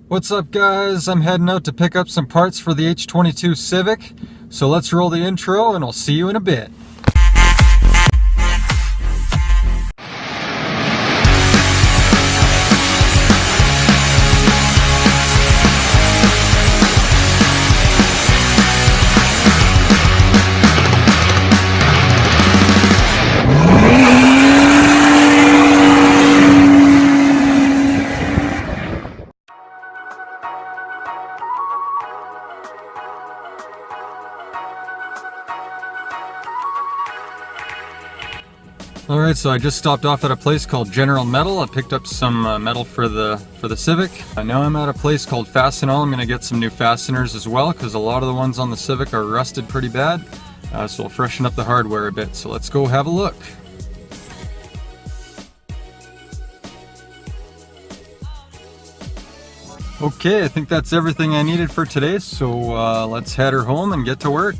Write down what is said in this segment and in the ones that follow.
What's up guys? I'm heading out to pick up some parts for the H22 Civic. So let's roll the intro and I'll see you in a bit. Alright, so I just stopped off at a place called General Metal. I picked up some metal for the Civic. Now I'm at a place called Fastenal. I'm going to get some new fasteners as well because a lot of the ones on the Civic are rusted pretty bad. So I'll freshen up the hardware a bit. So let's go have a look. Okay, I think that's everything I needed for today. So let's head her home and get to work.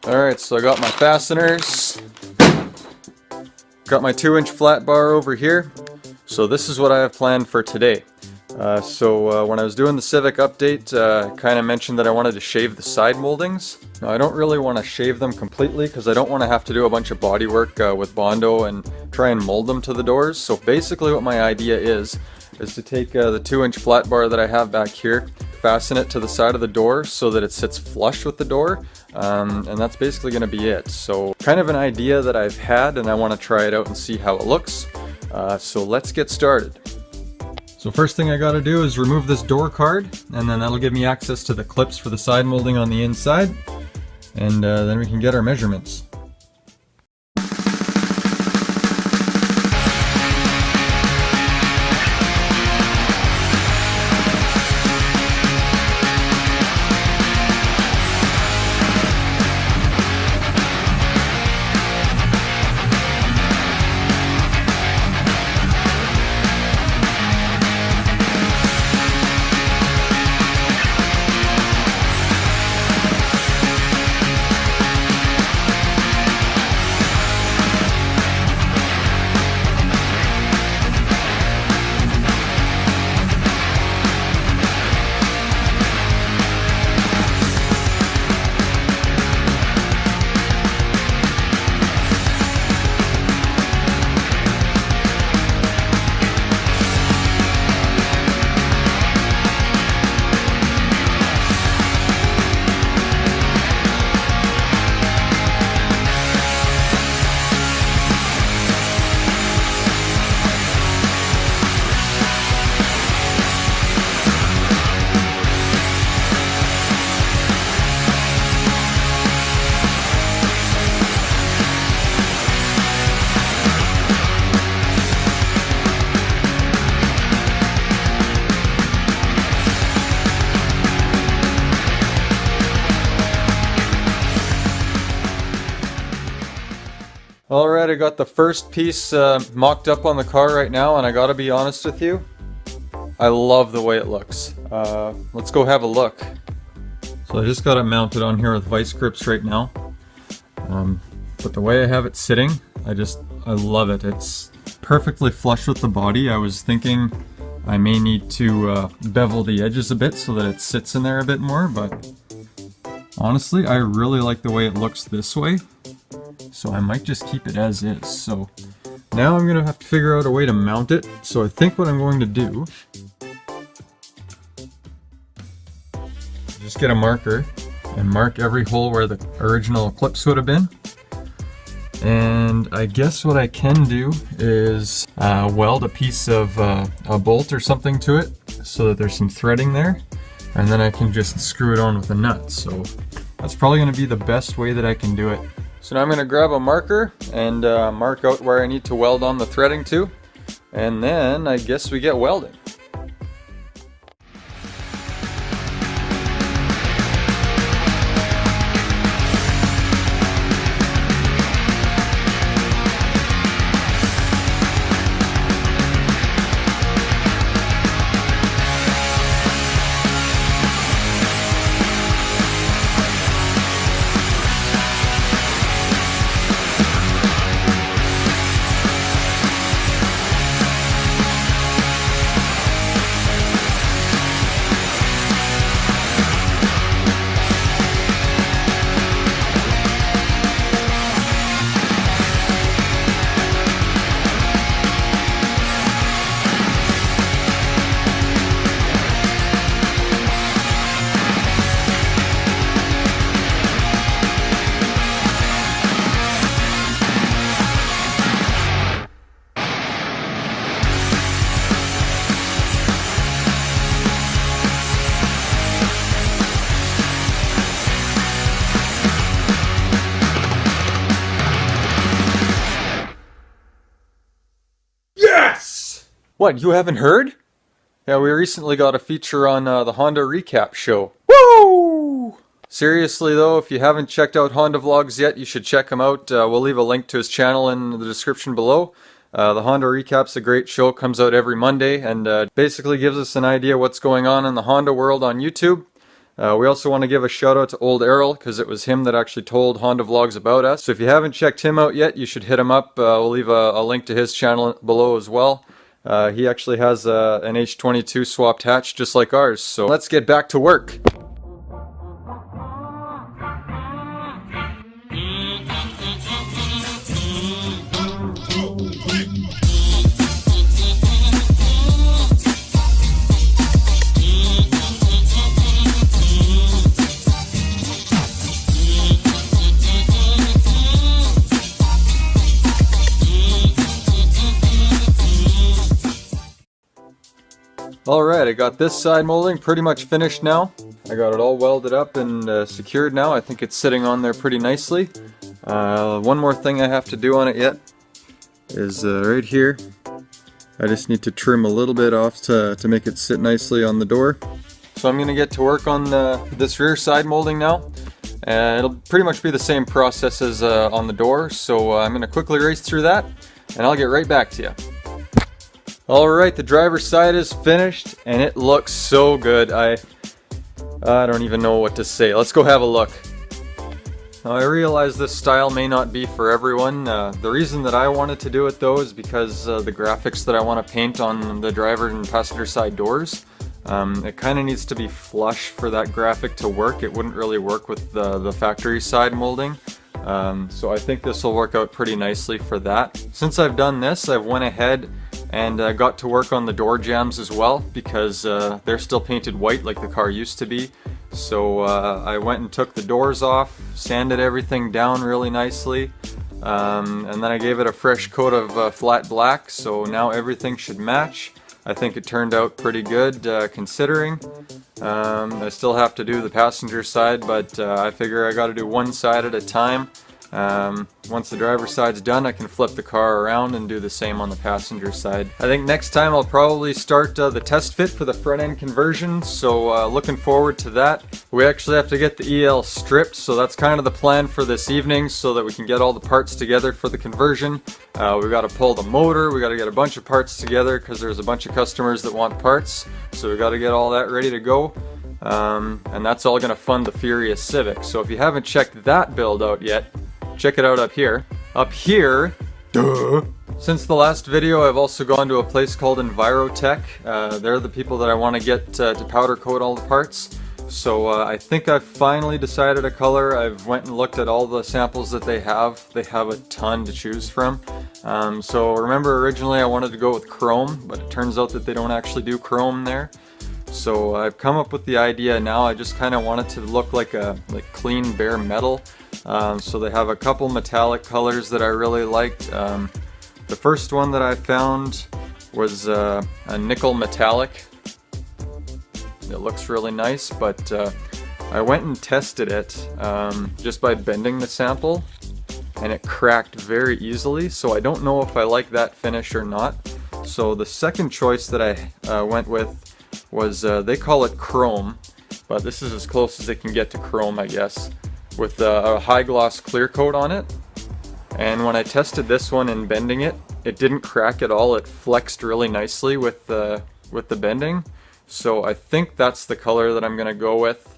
Alright, so I got my fasteners, got my 2-inch flat bar over here. So this is what I have planned for today. When I was doing the Civic update, I kind of mentioned that I wanted to shave the side moldings. Now I don't really want to shave them completely because I don't want to have to do a bunch of body work with Bondo and try and mold them to the doors. So basically what my idea is to take the 2-inch flat bar that I have back here, fasten it to the side of the door so that it sits flush with the door, and that's basically going to be it. So kind of an idea that I've had and I want to try it out and see how it looks. So let's get started. So first thing I got to do is remove this door card, and then that'll give me access to the clips for the side molding on the inside, and then we can get our measurements. Alright, I got the first piece mocked up on the car right now, and I gotta be honest with you, I love the way it looks. Let's go have a look. So I just got it mounted on here with vice grips right now. But the way I have it sitting, I love it. It's perfectly flush with the body. I was thinking I may need to bevel the edges a bit so that it sits in there a bit more, but honestly, I really like the way it looks this way. So I might just keep it as is. So now I'm going to have to figure out a way to mount it. So I think what I'm going to do, just get a marker and mark every hole where the original clips would have been. And I guess what I can do is weld a piece of a bolt or something to it so that there's some threading there, and then I can just screw it on with a nut. So that's probably going to be the best way that I can do it. So now I'm going to grab a marker and mark out where I need to weld on the threading to, and then I guess we get welding. What, you haven't heard? Yeah, we recently got a feature on the Honda Recap show. Woo! Seriously though, if you haven't checked out Honda Vlogs yet, you should check him out. We'll leave a link to his channel in the description below. The Honda Recap's a great show, comes out every Monday, and basically gives us an idea what's going on in the Honda world on YouTube. We also want to give a shout out to Old Errol, because it was him that actually told Honda Vlogs about us. So if you haven't checked him out yet, you should hit him up. We'll leave a link to his channel below as well. He actually has an H22 swapped hatch just like ours, so let's get back to work. Alright, I got this side molding pretty much finished now. I got it all welded up and secured now. I think it's sitting on there pretty nicely. One more thing I have to do on it yet is right here. I just need to trim a little bit off to make it sit nicely on the door. So I'm going to get to work on this rear side molding now. It'll pretty much be the same process as on the door, so I'm going to quickly race through that and I'll get right back to you. Alright, the driver's side is finished and it looks so good. I don't even know what to say. Let's go have a look. Now I realize this style may not be for everyone. The reason that I wanted to do it though is because the graphics that I want to paint on the driver and passenger side doors, it kind of needs to be flush for that graphic to work. It wouldn't really work with the factory side molding. So I think this will work out pretty nicely for that. Since I've done this, I've went ahead and got to work on the door jambs as well, because they're still painted white like the car used to be. So I went and took the doors off, sanded everything down really nicely, and then I gave it a fresh coat of flat black, so now everything should match. I think it turned out pretty good considering. I still have to do the passenger side, but I figure I got to do one side at a time. Once the driver's side's done, I can flip the car around and do the same on the passenger side. I think next time I'll probably start the test fit for the front end conversion, so looking forward to that. We actually have to get the EL stripped, so that's kind of the plan for this evening, so that we can get all the parts together for the conversion. We got to pull the motor, we got to get a bunch of parts together because there's a bunch of customers that want parts, so we got to get all that ready to go. And that's all going to fund the Furious Civic. So if you haven't checked that build out yet, check it out up here. Up here, duh! Since the last video, I've also gone to a place called Envirotech. They're the people that I want to get to powder coat all the parts. So I think I've finally decided a color. I've went and looked at all the samples that they have. They have a ton to choose from. So remember, originally I wanted to go with chrome, but it turns out that they don't actually do chrome there. So I've come up with the idea now. I just kind of want it to look like clean bare metal. So they have a couple metallic colors that I really liked. The first one that I found was a nickel metallic. It looks really nice, but I went and tested it just by bending the sample, and it cracked very easily, so I don't know if I like that finish or not. So the second choice that I went with was, they call it chrome, but this is as close as they can get to chrome, I guess, with a high gloss clear coat on it. And when I tested this one and bending it, it didn't crack at all. It flexed really nicely with the bending. So I think that's the color that I'm gonna go with.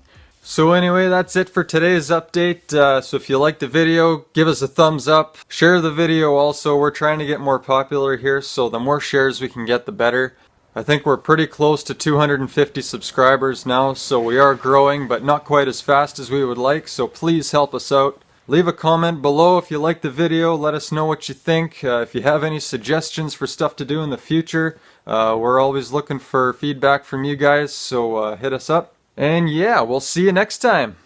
So anyway, that's it for today's update. So if you liked the video, give us a thumbs up. Share the video also. We're trying to get more popular here, so the more shares we can get, the better. I think we're pretty close to 250 subscribers now, so we are growing, but not quite as fast as we would like, so please help us out. Leave a comment below if you liked the video. Let us know what you think. If you have any suggestions for stuff to do in the future, we're always looking for feedback from you guys, so hit us up. And yeah, we'll see you next time.